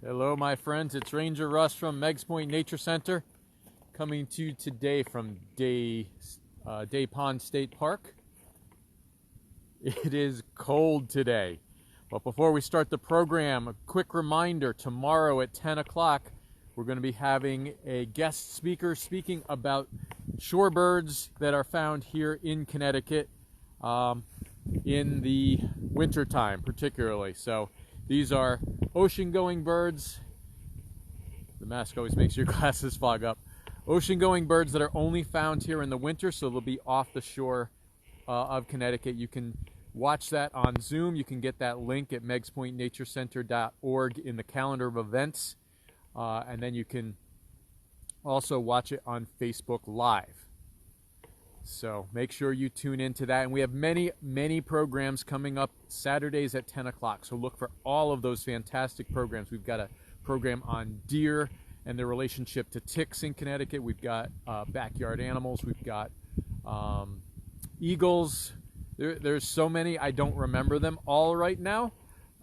Hello, my friends. It's Ranger Russ from Meigs Nature Center, coming to you today from Day Pond State Park. It is cold today, but before we start the program, a quick reminder: tomorrow at 10 o'clock, we're going to be having a guest speaker speaking about shorebirds that are found here in Connecticut in the wintertime, particularly. So these are ocean-going birds. The mask always makes your glasses fog up. Ocean-going birds that are only found here in the winter, so they'll be off the shore of Connecticut. You can watch that on Zoom. You can get that link at meigspointnaturecenter.org in the calendar of events. And then you can also watch it on Facebook Live. So make sure you tune into that. And we have many programs coming up Saturdays at 10 o'clock. So look for all of those fantastic programs. We've got a program on deer and their relationship to ticks in Connecticut. We've got backyard animals. We've got eagles. There's so many, I don't remember them all right now.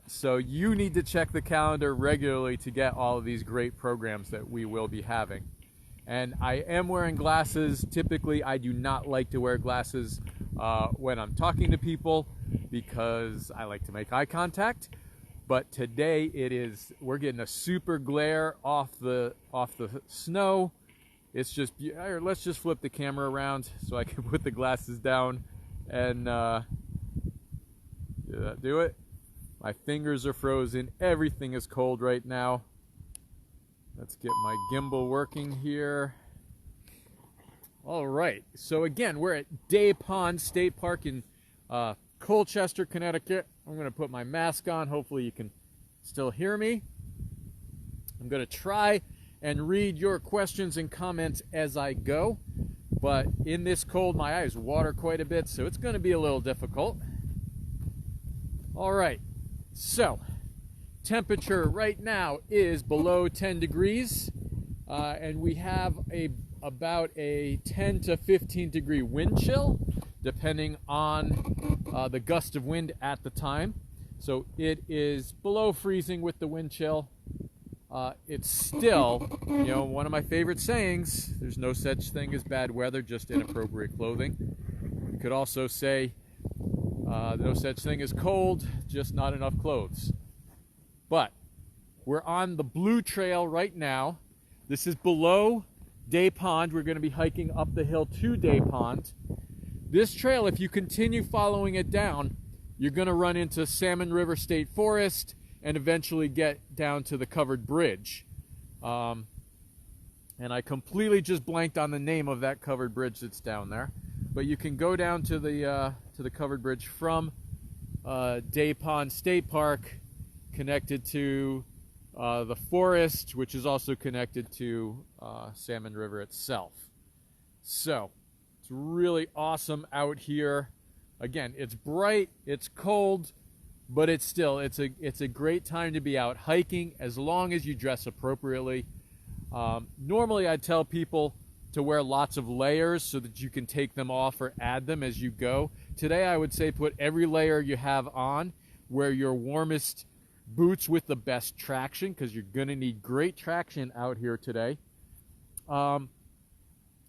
So you need to check the calendar regularly to get all of these great programs that we will be having. And I am wearing glasses. Typically, I do not like to wear glasses when I'm talking to people because I like to make eye contact. But today we're getting a super glare off the snow. It's just, let's just flip the camera around so I can put the glasses down and do it. My fingers are frozen. Everything is cold right now. Let's get my gimbal working here. All right. So again, we're at Day Pond State Park in Colchester, Connecticut. I'm going to put my mask on. Hopefully you can still hear me. I'm going to try and read your questions and comments as I go. But in this cold, my eyes water quite a bit, so it's going to be a little difficult. All right. So, temperature right now is below 10 degrees, and we have about a 10 to 15 degree wind chill, depending on the gust of wind at the time. So it is below freezing with the wind chill. It's still, one of my favorite sayings, there's no such thing as bad weather, just inappropriate clothing. You could also say, no such thing as cold, just not enough clothes. But we're on the Blue Trail right now. This is below Day Pond. We're going to be hiking up the hill to Day Pond. This trail, if you continue following it down, you're going to run into Salmon River State Forest and eventually get down to the covered bridge. And I completely just blanked on the name of that covered bridge that's down there. But you can go down to the covered bridge from Day Pond State Park, connected to the forest, which is also connected to Salmon River itself. So it's really awesome out here. Again, it's bright, it's cold, but it's a great time to be out hiking as long as you dress appropriately. Normally I tell people to wear lots of layers so that you can take them off or add them as you go. Today I would say put every layer you have on. Wear your warmest boots with the best traction, because you're going to need great traction out here today. And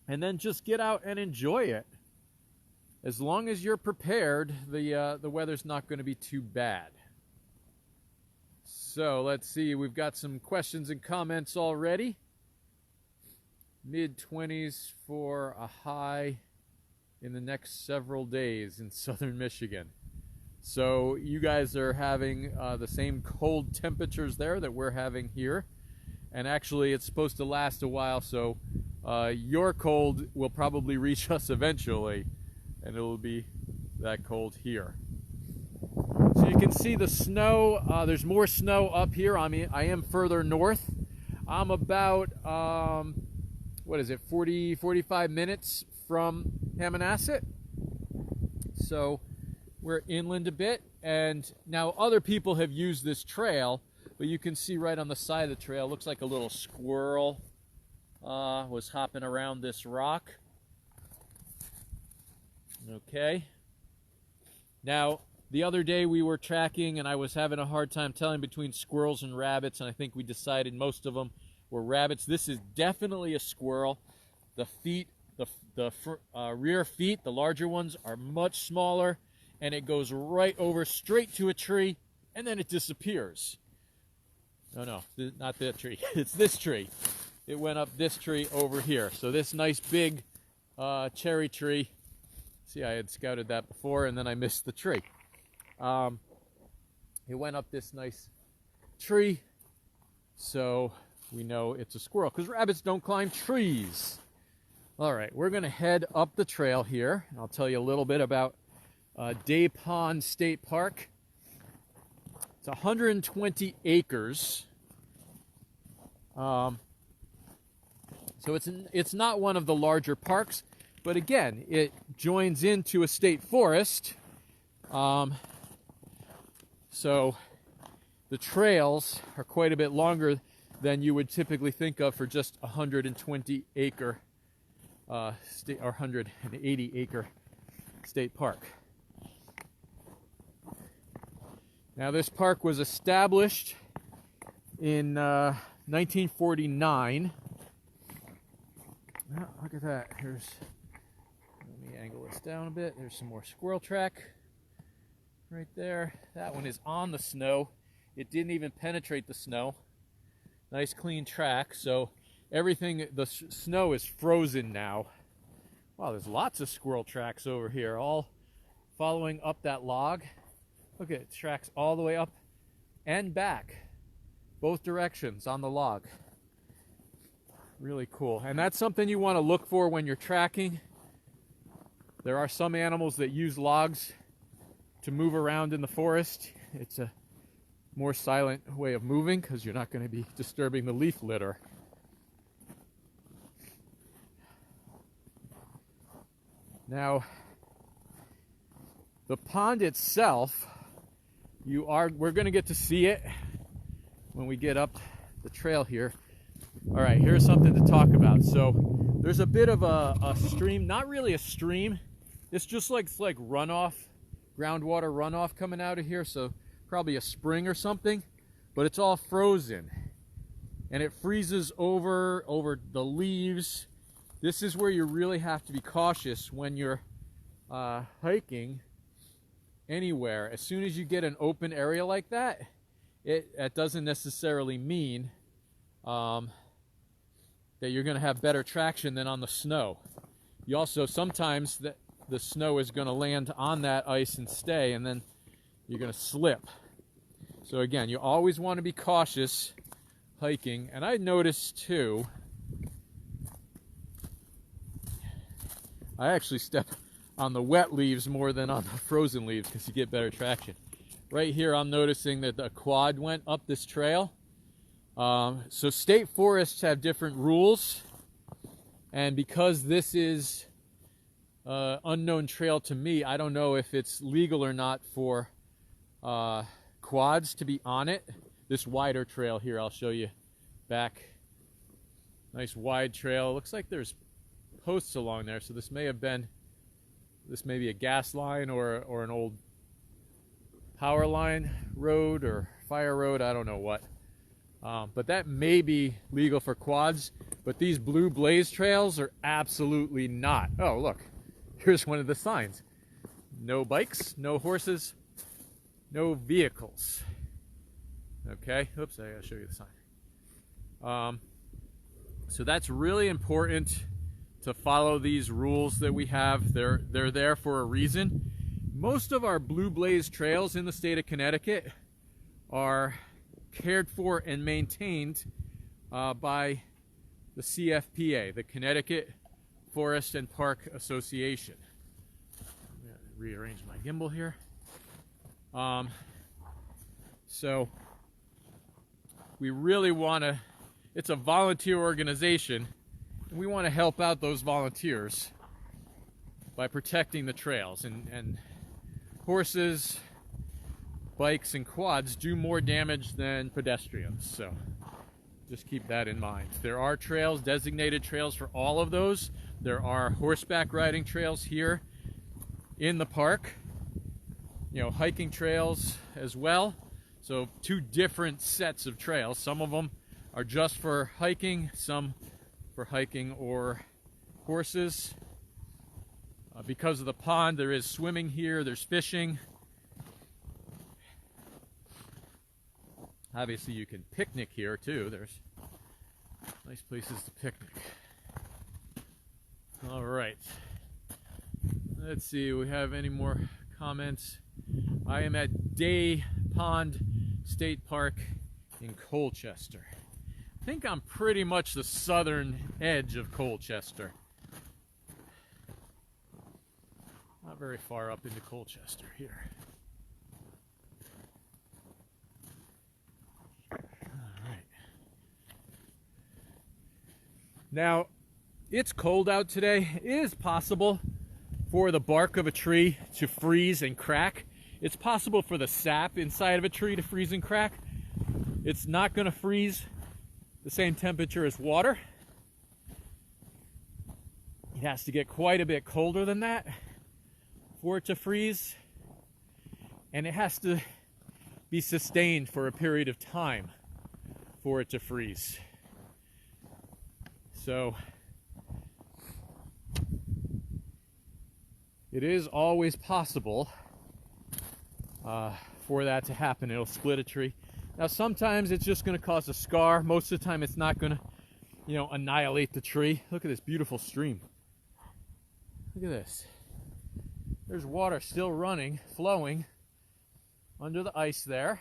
then just get out and enjoy it. As long as you're prepared, the weather's not going to be too bad. So let's see, we've got some questions and comments already. Mid-20s for a high in the next several days in southern Michigan. So you guys are having the same cold temperatures there that we're having here. And actually it's supposed to last a while, so your cold will probably reach us eventually, and it will be that cold here. So you can see the snow. There's more snow up here. I am further north. I'm about 45 minutes from Hammonasset. So we're inland a bit, and now other people have used this trail, but you can see right on the side of the trail, looks like a little squirrel was hopping around this rock. Okay. Now, The other day we were tracking and I was having a hard time telling between squirrels and rabbits, and I think we decided most of them were rabbits. This is definitely a squirrel. The feet, the rear feet, the larger ones, are much smaller, and it goes right over straight to a tree, and then it disappears. No, not that tree. It's this tree. It went up this tree over here. So this nice big cherry tree. See, I had scouted that before, and then I missed the tree. It went up this nice tree, so we know it's a squirrel, because rabbits don't climb trees. All right, we're going to head up the trail here. I'll tell you a little bit about Day Pond State Park. It's 120 acres. So it's not one of the larger parks, but again, it joins into a state forest. So the trails are quite a bit longer than you would typically think of for just a 120 acre or 180 acre state park. Now this park was established in 1949. Oh, look at that. Let me angle this down a bit. There's some more squirrel track right there. That one is on the snow. It didn't even penetrate the snow. Nice clean track. So everything, the snow is frozen now. Wow, there's lots of squirrel tracks over here, all following up that log. Look at it, tracks all the way up and back, both directions on the log. Really cool. And that's something you want to look for when you're tracking. There are some animals that use logs to move around in the forest. It's a more silent way of moving because you're not going to be disturbing the leaf litter. Now, the pond itself, we're going to get to see it when we get up the trail here. All right, here's something to talk about. So there's a bit of a stream, not really a stream. It's just like runoff, groundwater runoff coming out of here. So probably a spring or something, but it's all frozen and it freezes over the leaves. This is where you really have to be cautious when you're hiking anywhere. As soon as you get an open area like that, it doesn't necessarily mean that you're going to have better traction than on the snow. You also, sometimes the snow is going to land on that ice and stay, and then you're going to slip. So again, you always want to be cautious hiking. And I noticed too, I actually step on the wet leaves more than on the frozen leaves because you get better traction. Right here, I'm noticing that the quad went up this trail. So state forests have different rules, and because this is unknown trail to me, I don't know if it's legal or not for quads to be on it. This wider trail here, I'll show you back. Nice wide trail. Looks like there's posts along there, so this may be a gas line or an old power line road or fire road, I don't know what. But that may be legal for quads, but these blue blaze trails are absolutely not. Oh, look, here's one of the signs. No bikes, no horses, no vehicles. Okay, oops, I gotta show you the sign. So that's really important to follow these rules that we have. They're there for a reason. Most of our blue blaze trails in the state of Connecticut are cared for and maintained by the CFPA, the Connecticut Forest and Park Association. I'm going to rearrange my gimbal here. So we really want to, it's a volunteer organization, and we want to help out those volunteers by protecting the trails. And horses, bikes, and quads do more damage than pedestrians, so just keep that in mind. There are trails, designated trails for all of those. There are horseback riding trails here in the park. hiking trails as well. So 2 different sets of trails. Some of them are just for hiking, some for hiking or horses. Because of the pond, there is swimming here, there's fishing. Obviously you can picnic here too. There's nice places to picnic. All right. Let's see, we have any more comments? I am at Day Pond State Park in Colchester. I think I'm pretty much the southern edge of Colchester. Not very far up into Colchester here. All right. Now, it's cold out today. It is possible for the bark of a tree to freeze and crack. It's possible for the sap inside of a tree to freeze and crack. It's not going to freeze the same temperature as water. It has to get quite a bit colder than that for it to freeze. And it has to be sustained for a period of time for it to freeze. So it is always possible for that to happen. It'll split a tree. Now sometimes it's just going to cause a scar. Most of the time it's not going to, annihilate the tree. Look at this beautiful stream. Look at this. There's water still running, flowing under the ice there.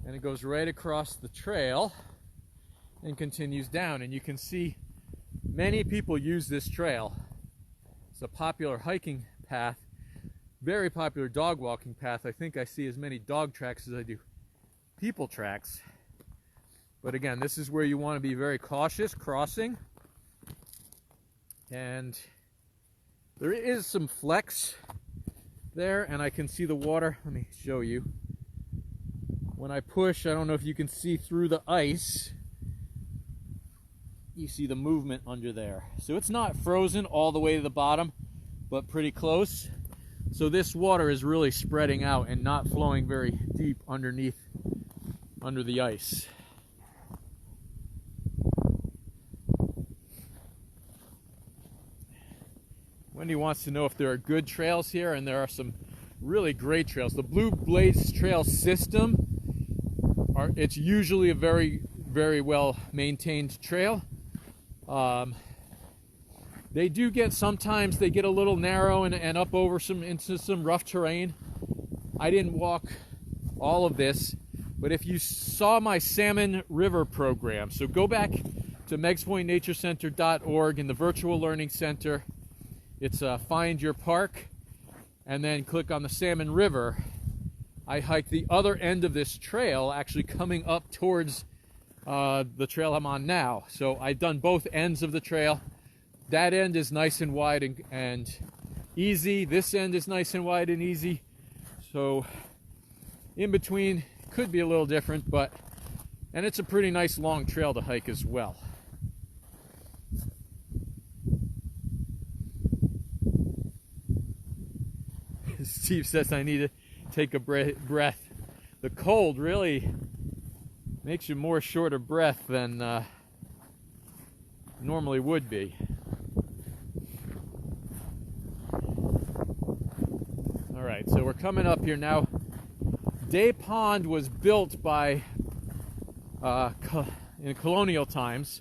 And it goes right across the trail and continues down. And you can see many people use this trail. It's a popular hiking path, very popular dog walking path. I think I see as many dog tracks as I do people tracks. But again, this is where you want to be very cautious crossing. And there is some flex there, and I can see the water. Let me show you. When I push, I don't know if you can see through the ice. You see the movement under there. So it's not frozen all the way to the bottom, but pretty close. So this water is really spreading out and not flowing very deep underneath, under the ice. Wendy wants to know if there are good trails here, and there are some really great trails. The Blue Blaze Trail system, it's usually a very, very well maintained trail. They do sometimes they get a little narrow and up over into some rough terrain. I didn't walk all of this, but if you saw my Salmon River program, so go back to meigspointnaturecenter.org in the Virtual Learning Center. It's Find Your Park, and then click on the Salmon River. I hiked the other end of this trail, actually coming up towards the trail I'm on now. So I've done both ends of the trail. That end is nice and wide and easy. This end is nice and wide and easy. So in between could be a little different, and it's a pretty nice long trail to hike as well. Steve says I need to take a breath. The cold really makes you more short of breath than normally would be. All right, so we're coming up here now. Day Pond was built by in colonial times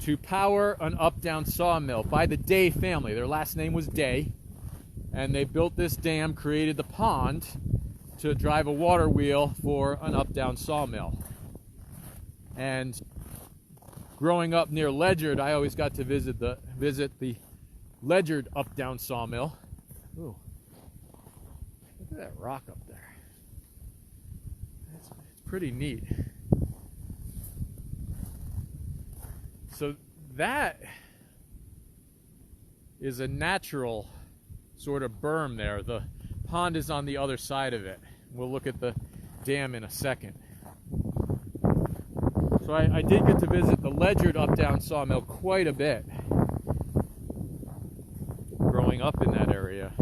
to power an up-down sawmill by the Day family. Their last name was Day. And they built this dam, created the pond to drive a water wheel for an up-down sawmill. And growing up near Ledyard, I always got to visit the Ledyard up-down sawmill. Ooh, look at that rock up there. It's pretty neat. So that is a natural sort of berm there. The pond is on the other side of it. We'll look at the dam in a second. So I did get to visit the Ledyard up-down sawmill quite a bit growing up in that area.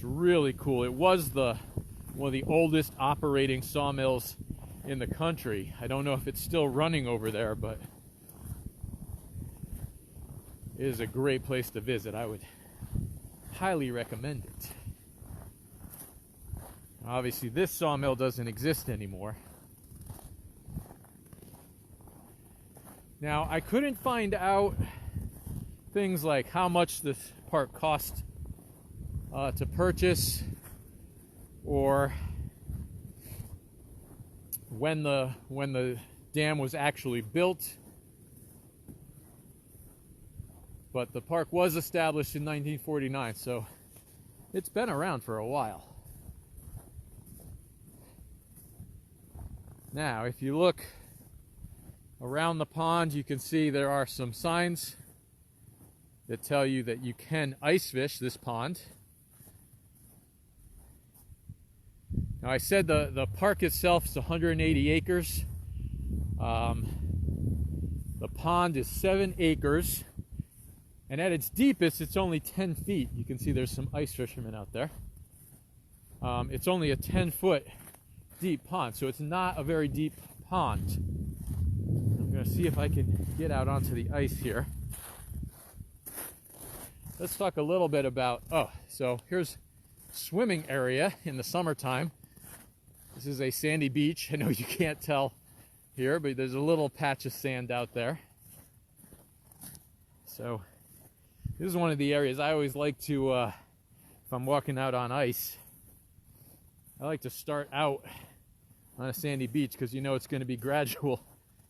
It's really cool. It was one of the oldest operating sawmills in the country. I don't know if it's still running over there, but it is a great place to visit. I would highly recommend it. Obviously, this sawmill doesn't exist anymore. Now, I couldn't find out things like how much this park cost to purchase, or when the dam was actually built. But the park was established in 1949, so it's been around for a while. Now, if you look around the pond, you can see there are some signs that tell you that you can ice fish this pond. Now, I said the park itself is 180 acres. The pond is 7 acres. And at its deepest, it's only 10 feet. You can see there's some ice fishermen out there. It's only a 10-foot deep pond, so it's not a very deep pond. I'm going to see if I can get out onto the ice here. Let's talk a little bit about, so here's swimming area in the summertime. This is a sandy beach. I know you can't tell here, but there's a little patch of sand out there. So this is one of the areas I always like to, if I'm walking out on ice, I like to start out on a sandy beach because you know it's going to be gradual.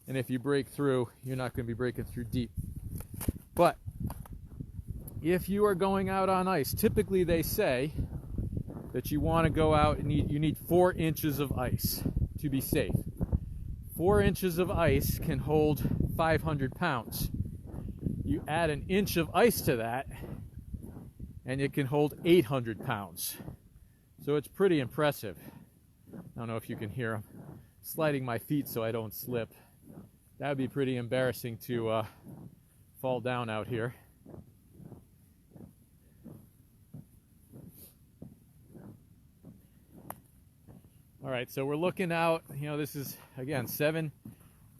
And if you break through, you're not going to be breaking through deep. But if you are going out on ice, typically they say that you want to go out and you need 4 inches of ice to be safe. 4 inches of ice can hold 500 pounds. You add an inch of ice to that, and it can hold 800 pounds. So it's pretty impressive. I don't know if you can hear them sliding my feet so I don't slip. That would be pretty embarrassing to fall down out here. All right, so we're looking out. You know, this is, again, 7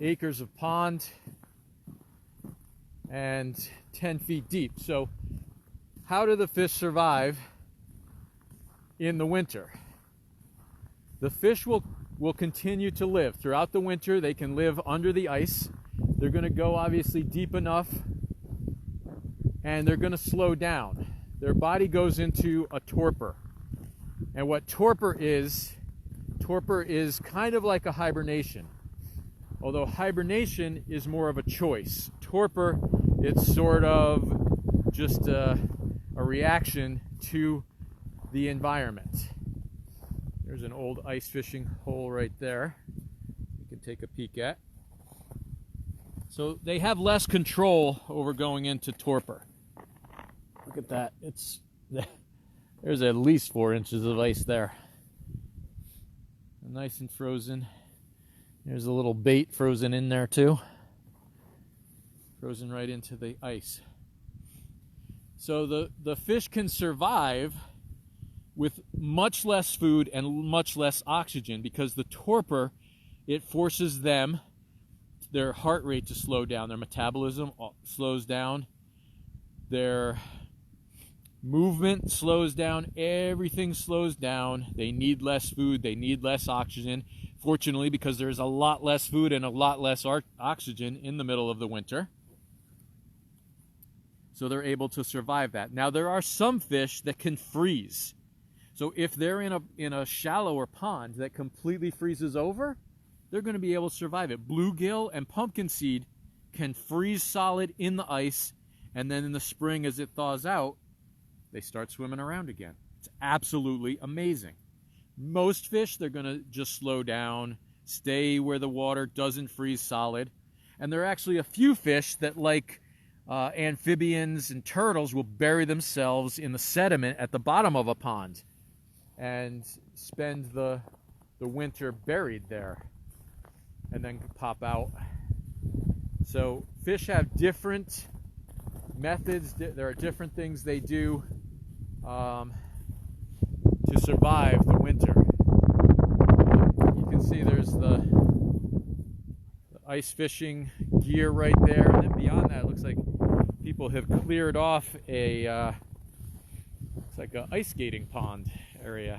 acres of pond and 10 feet deep. So how do the fish survive in the winter? The fish will continue to live throughout the winter. They can live under the ice. They're going to go obviously deep enough, and they're going to slow down. Their body goes into a torpor. And what torpor is kind of like a hibernation. Although hibernation is more of a choice. Torpor, it's sort of just a reaction to the environment. There's an old ice fishing hole right there you can take a peek at. So they have less control over going into torpor. Look at that. There's at least 4 inches of ice there. Nice and frozen. There's a little bait frozen in there too. Frozen right into the ice. So the fish can survive with much less food and much less oxygen because the torpor, it forces their heart rate to slow down. Their metabolism slows down. Their movement slows down. Everything slows down. They need less food. They need less oxygen. Fortunately, because there's a lot less food and a lot less oxygen in the middle of the winter. So they're able to survive that. Now, there are some fish that can freeze. So if they're in a shallower pond that completely freezes over, they're going to be able to survive it. Bluegill and pumpkin seed can freeze solid in the ice, and then in the spring as it thaws out, they start swimming around again. It's absolutely amazing. Most fish, they're going to just slow down, stay where the water doesn't freeze solid. And there are actually a few fish that, like amphibians and turtles, will bury themselves in the sediment at the bottom of a pond and spend the winter buried there and then pop out. So fish have different methods. There are different things they do. to survive the winter. You can see there's the ice fishing gear right there, and then beyond that it looks like people have cleared off a it's like an ice skating pond area.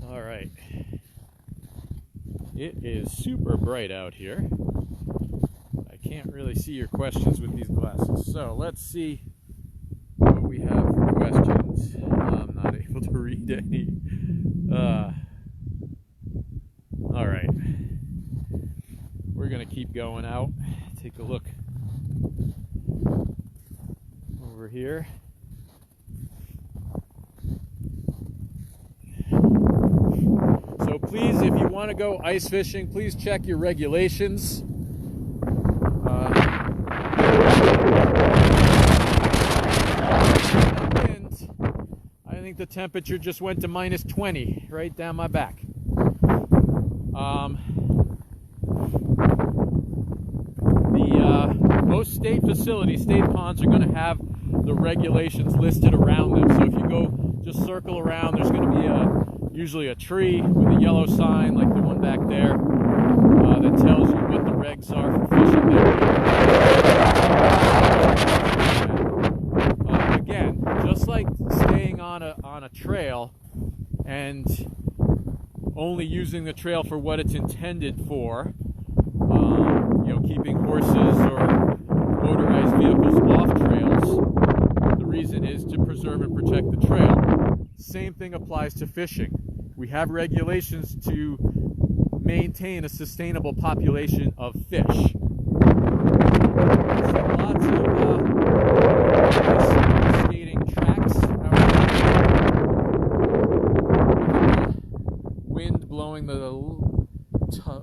All right, it is super bright out here. I can't really see your questions with these glasses, so let's see what we have for questions. I'm not able to read any. All right, we're gonna keep going out. Take a look over here. So please, if you want to go ice fishing, please check your regulations. I think the temperature just went to -20 right down my back. Most state facilities, state ponds, are going to have the regulations listed around them. So if you go just circle around, there's going to be usually a tree with a yellow sign like the one back there that tells you what the regs are for fishing there. Again, just like staying on a trail and only using the trail for what it's intended for, you know, keeping horses or motorized vehicles off trails, the reason is to preserve and protect the trail. Same thing applies to fishing. We have regulations to maintain a sustainable population of fish. So lots of skating tracks out there. Wind blowing the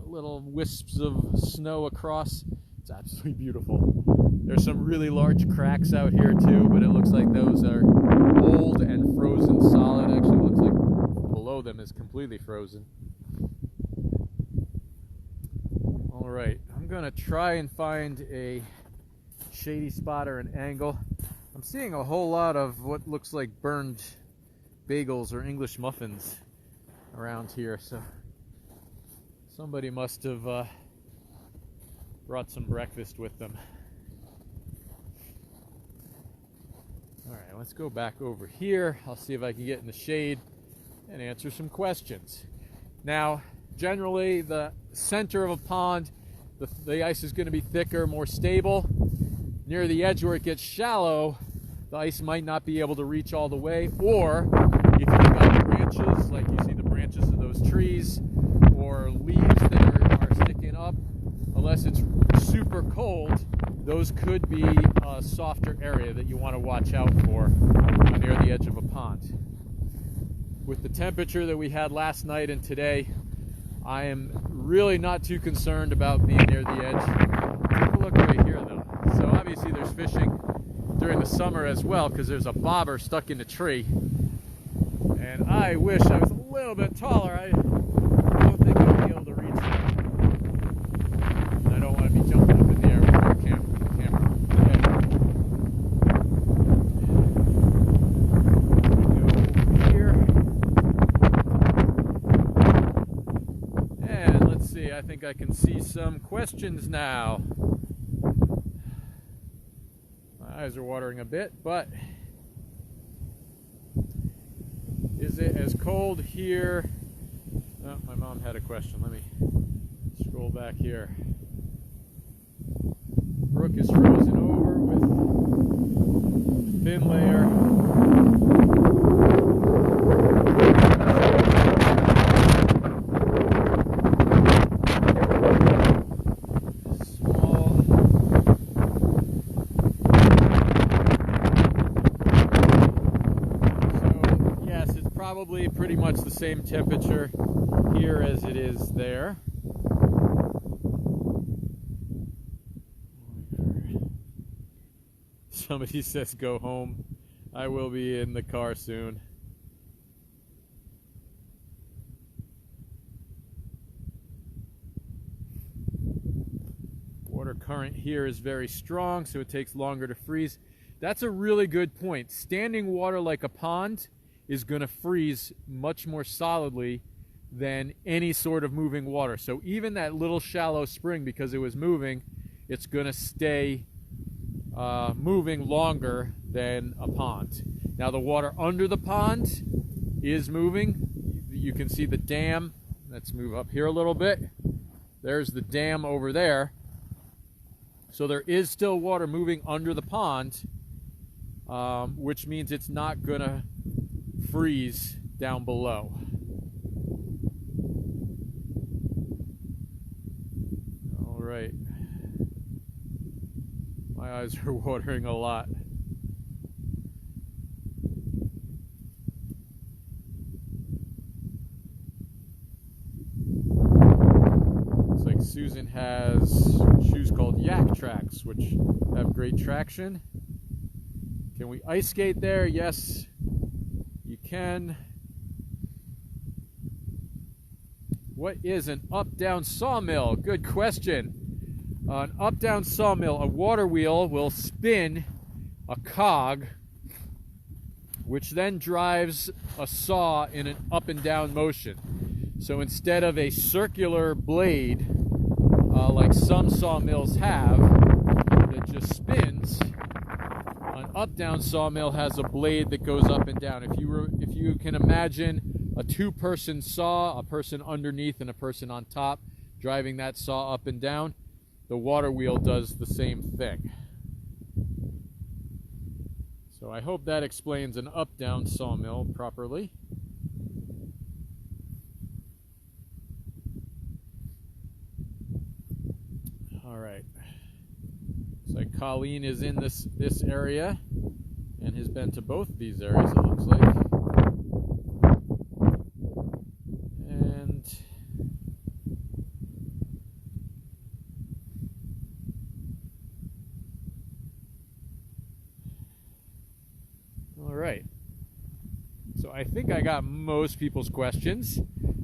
little wisps of snow across. It's absolutely beautiful. There's some really large cracks out here too, but it looks like those are old and frozen solid. Actually, it looks like below them is completely frozen. All right, I'm gonna try and find a shady spot or an angle. I'm seeing a whole lot of what looks like burned bagels or English muffins around here, so somebody must have brought some breakfast with them. All right, let's go back over here. I'll see if I can get in the shade and answer some questions. Now, generally, the center of a pond, the ice is going to be thicker, more stable. Near the edge where it gets shallow, the ice might not be able to reach all the way, or if you've got branches, like you see the branches of those trees, or leaves that are sticking up, unless it's super cold, those could be a softer area that you want to watch out for near the edge of a pond. With the temperature that we had last night and today, I am really not too concerned about being near the edge. Take a look right here though. So obviously there's fishing during the summer as well, because there's a bobber stuck in the tree. And I wish I was a little bit taller. I don't think I'd be able to reach that. I don't want to be jumping up in the air with your camera. Go here. And let's see, I think I can see some questions now. My eyes are watering a bit, but is it as cold here? Oh, my mom had a question. Let me scroll back here. Brook is frozen over with thin layer. Small. So, yes, it's probably pretty much the same temperature here as it is there. Somebody says go home. I will be in the car soon. Water current current here is very strong, so it takes longer to freeze. That's a really good point. Standing water like a pond is going to freeze much more solidly than any sort of moving water. So even that little shallow spring, because it was moving, it's going to stay moving longer than a pond. Now the water under the pond is moving. You can see the dam. Let's move up here a little bit. There's the dam over there. So there is still water moving under the pond, which means it's not going to freeze down below. All right. My eyes are watering a lot. Looks like Susan has shoes called Yak Tracks, which have great traction. Can we ice skate there? Yes, you can. What is an up-down sawmill? Good question. An up-down sawmill, a water wheel will spin a cog, which then drives a saw in an up and down motion. So instead of a circular blade, like some sawmills have, that just spins, an up-down sawmill has a blade that goes up and down. If you can imagine a two-person saw, a person underneath and a person on top, driving that saw up and down, the water wheel does the same thing. So I hope that explains an up-down sawmill properly. All right. Looks like Colleen is in this area and has been to both of these areas, it looks like. And all right. So I think I got most people's questions.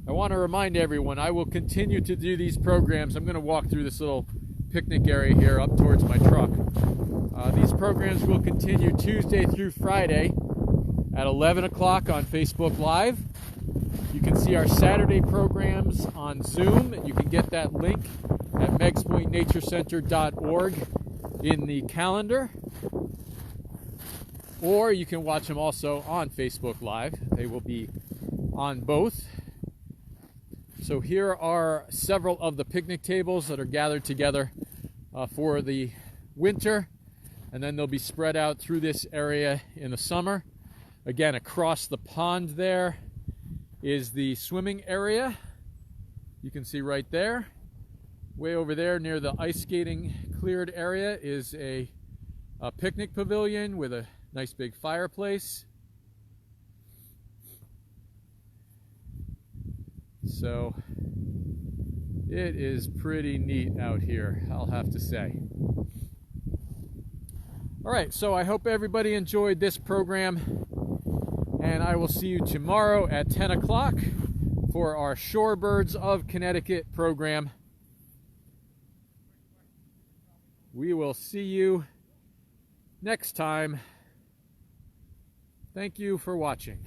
I want to remind everyone I will continue to do these programs. I'm going to walk through this little picnic area here up towards my truck. These programs will continue Tuesday through Friday at 11 o'clock on Facebook Live. You can see our Saturday programs on Zoom. You can get that link at meigspointnaturecenter.org in the calendar. Or you can watch them also on Facebook Live. They will be on both. So here are several of the picnic tables that are gathered together for the winter, and then they'll be spread out through this area in the summer. Again, across the pond there is the swimming area. You can see right there. Way over there near the ice skating cleared area is a picnic pavilion with a nice big fireplace. So it is pretty neat out here, I'll have to say. All right, so I hope everybody enjoyed this program, and I will see you tomorrow at 10 o'clock for our Shorebirds of Connecticut program. We will see you next time. Thank you for watching.